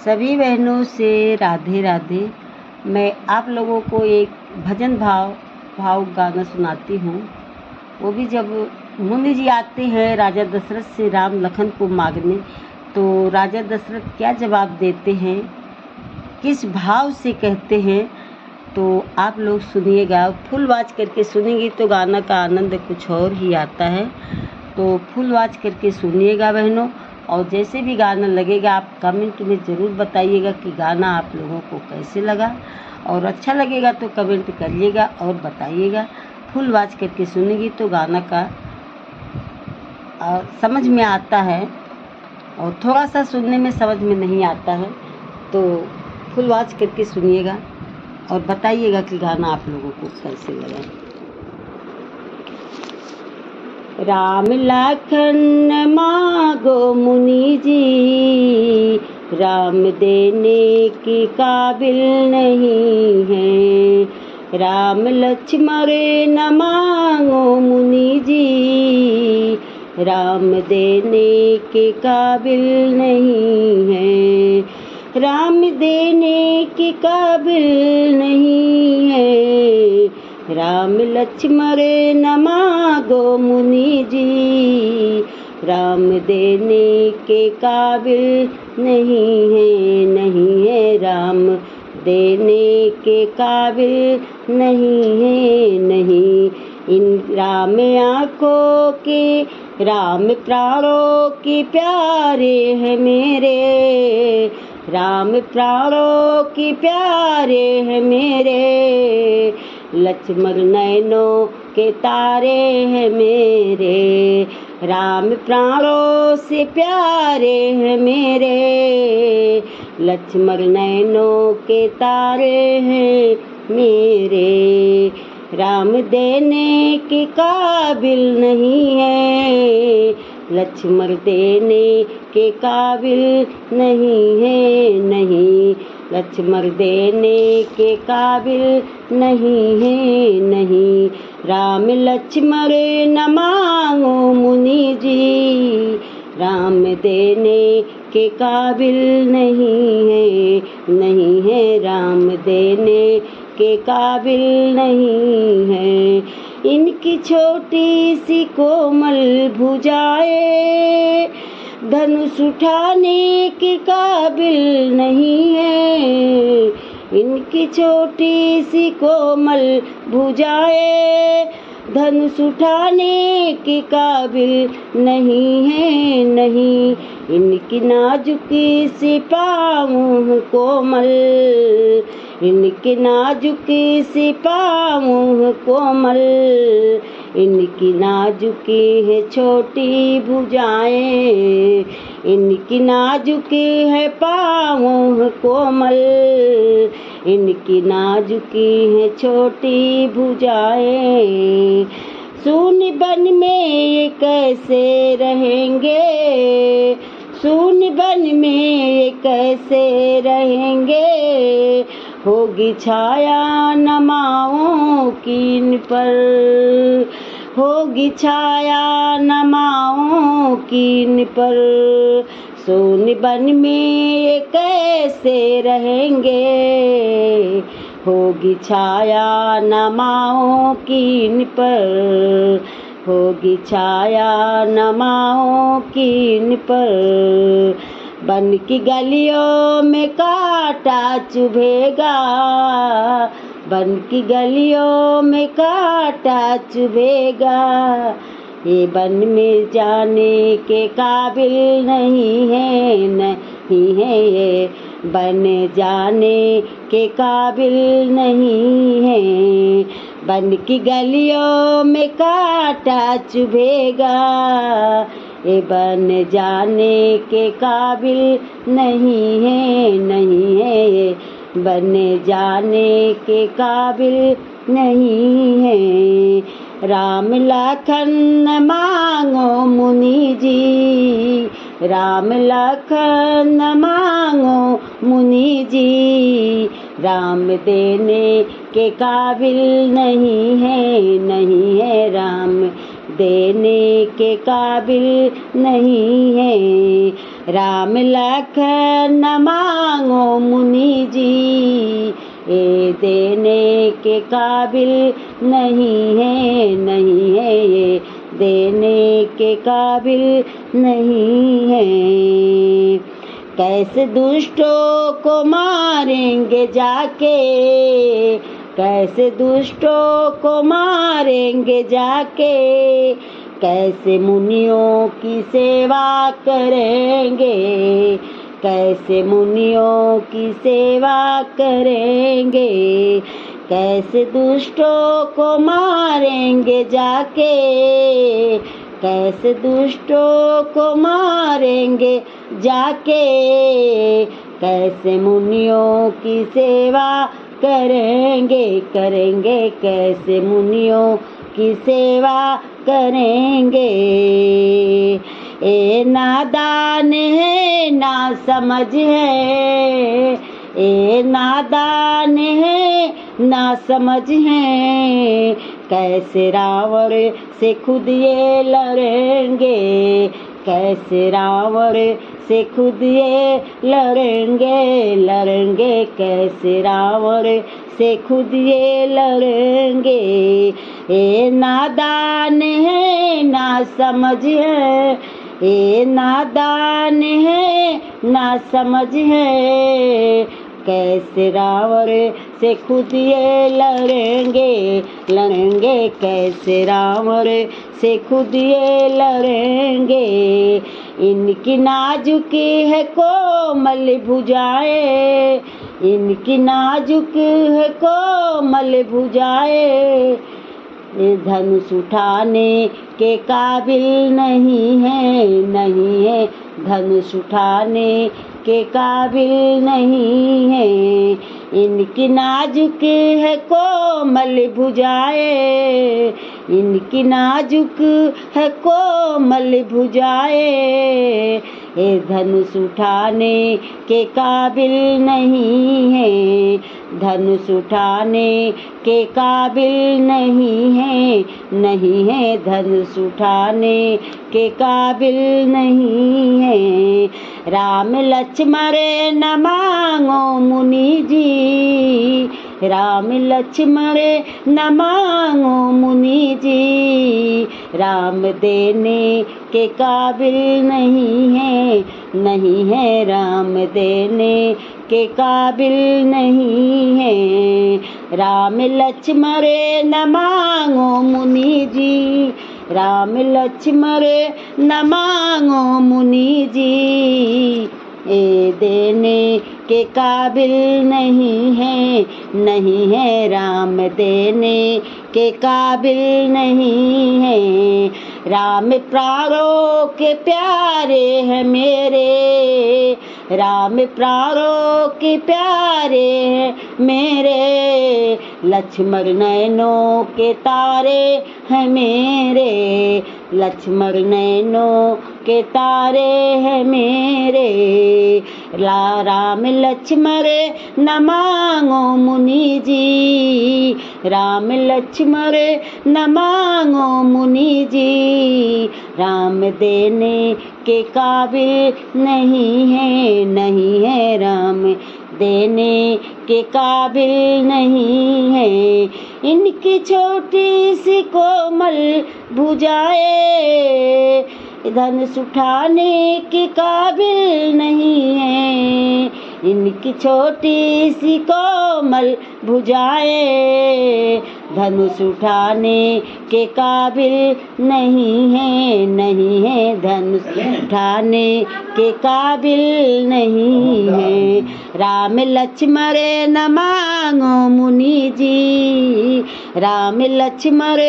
सभी बहनों से राधे राधे। मैं आप लोगों को एक भजन भावुक गाना सुनाती हूँ। वो भी जब मुनि जी आते हैं राजा दशरथ से राम लखन को मांगने, तो राजा दशरथ क्या जवाब देते हैं, किस भाव से कहते हैं, तो आप लोग सुनिएगा। फुल वॉच करके सुनेंगे तो गाना का आनंद कुछ और ही आता है। तो फुल वॉच करके सुनिएगा बहनों, और जैसे भी गाना लगेगा आप कमेंट में ज़रूर बताइएगा कि गाना आप लोगों को कैसे लगा, और अच्छा लगेगा तो कमेंट करिएगा और बताइएगा। फुल वॉच करके सुनेंगी तो गाना का समझ में आता है, और थोड़ा सा सुनने में समझ में नहीं आता है, तो फुल वॉच करके सुनिएगा और बताइएगा कि गाना आप लोगों को कैसे लगा। राम लखन मांगो मुनि जी, राम देने की काबिल नहीं है। राम लक्ष्मण न मांगो मुनि जी, राम देने के काबिल नहीं है। राम देने के काबिल नहीं है। राम लक्ष्मण न मांगो मुनि जी, राम देने के काबिल नहीं है, नहीं है। राम देने के काबिल नहीं है, नहीं। इन राम आँखों के, राम प्राणों के प्यारे हैं मेरे, राम प्राणों के प्यारे हैं मेरे। लक्ष्मण नैनों के तारे हैं मेरे, राम प्राणों से प्यारे हैं मेरे। लक्ष्मण नैनों के तारे हैं मेरे। राम देने के काबिल नहीं है, लक्ष्मण देने के काबिल नहीं है, नहीं। लक्ष्मण देने के काबिल नहीं है, नहीं। राम लक्ष्मण न मांगो मुनि जी, राम देने के काबिल नहीं है, नहीं है। राम देने के काबिल नहीं है। इनकी छोटी सी कोमल भुजाएं धनुष उठाने के काबिल नहीं है। इनकी छोटी सी कोमल भुजाएं धनुष उठाने के काबिल नहीं है, नहीं। इनकी नाजुकी सी पाँव कोमल, इनकी नाजुकी सी पाँव कोमल, इनकी नाजुकी है छोटी भुजाएं, इनकी नाजुकी है पाँव कोमल, इनकी नाजुकी है छोटी भुजाएं। शून्य वन में ये कैसे रहेंगे, शून्य वन में ये कैसे रहेंगे। होगी छाया नमाओं की इन पर, होगी छाया नमाओं की इन पर। शून्य वन में ये कैसे रहेंगे, होगी छाया नमाओं की इन पर, होगी छाया नमाओं की इन पर। वन की गलियों में कांटा चुभेगा, वन की गलियों में कांटा चुभेगा। ये वन में जाने के काबिल नहीं है, नहीं है। ये वन जाने के काबिल नहीं है। वन की गलियों में कांटा चुभेगा, ये वन जाने के काबिल नहीं है, नहीं है। ये वन जाने के काबिल नहीं है। राम लखन मांगो मुनि जी, राम लखन मांगो मुनि जी, राम देने के काबिल नहीं है, नहीं है। राम देने के काबिल नहीं है। राम लखन न मांगो मुनि जी, ये देने के काबिल नहीं है, नहीं है, ये देने के काबिल नहीं है। कैसे दुष्टों को मारेंगे जाके, कैसे दुष्टों को मारेंगे जाके, कैसे मुनियों की सेवा करेंगे, कैसे मुनियों की सेवा करेंगे। कैसे दुष्टों को मारेंगे जाके, कैसे दुष्टों को मारेंगे जाके, कैसे मुनियों की सेवा करेंगे, करेंगे, कैसे मुनियों की सेवा करेंगे। ए नादान है ना समझ है, ए नादान है ना समझ है, कैसे रावण से खुद ये लड़ेंगे, कैसे रावण से खुद ये लड़ेंगे, लड़ेंगे, कैसे रावण से खुद ये लड़ेंगे। ये नादान है ना समझ है, ये नादान है ना समझ है, कैसे रावण से खुद ये लड़ेंगे, लड़ेंगे, कैसे रावण से खुद ये लड़ेंगे। इनकी नाजुकी है कोमल भुजाएं, इनकी नाजुक है कोमल भुजाएं, धनुष उठाने के काबिल नहीं है, नहीं है, धनुष उठाने के काबिल नहीं है। इनकी नाजुक है कोमल भुजाएं, इनकी नाजुक है कोमल भुजाएं, ये धनुष उठाने के काबिल नहीं है, धनुष उठाने के काबिल नहीं है, नहीं है, धनुष उठाने के काबिल नहीं है। राम लक्ष्मण न मांगो मुनि जी, राम लक्ष्मण न मांगो मुनि जी, राम देने के काबिल नहीं है, नहीं है, राम देने के काबिल नहीं है। राम लक्ष्मण न मांगो मुनि जी, राम लक्ष्मण न मांगो मुनि जी, ये देने के काबिल नहीं है, नहीं है, राम देने के काबिल नहीं है। राम प्राणों के प्यारे हैं मेरे, राम प्राणों के प्यारे हैं मेरे, लक्ष्मण नैनों के तारे हैं मेरे, लक्ष्मण नैनों के तारे हैं मेरे। राम लक्ष्मण न मांगो मुनि जी, राम लक्ष्मण न मांगो मुनि जी, राम देने के काबिल नहीं है, नहीं है, राम देने के काबिल नहीं है। इनकी छोटी सी कोमल भुजाएं धनुष उठाने के काबिल नहीं है, इनकी छोटी सी कोमल भुजाएं धनुष उठाने के काबिल नहीं है, नहीं है, धनुष उठाने के काबिल नहीं है। राम लक्ष्मण न मांगो मुनि जी, राम लक्ष्मण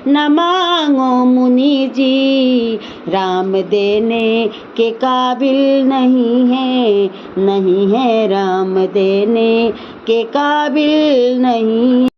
न मांगो मुनि जी, राम देने के काबिल नहीं है, नहीं है, राम देने के काबिल नहीं।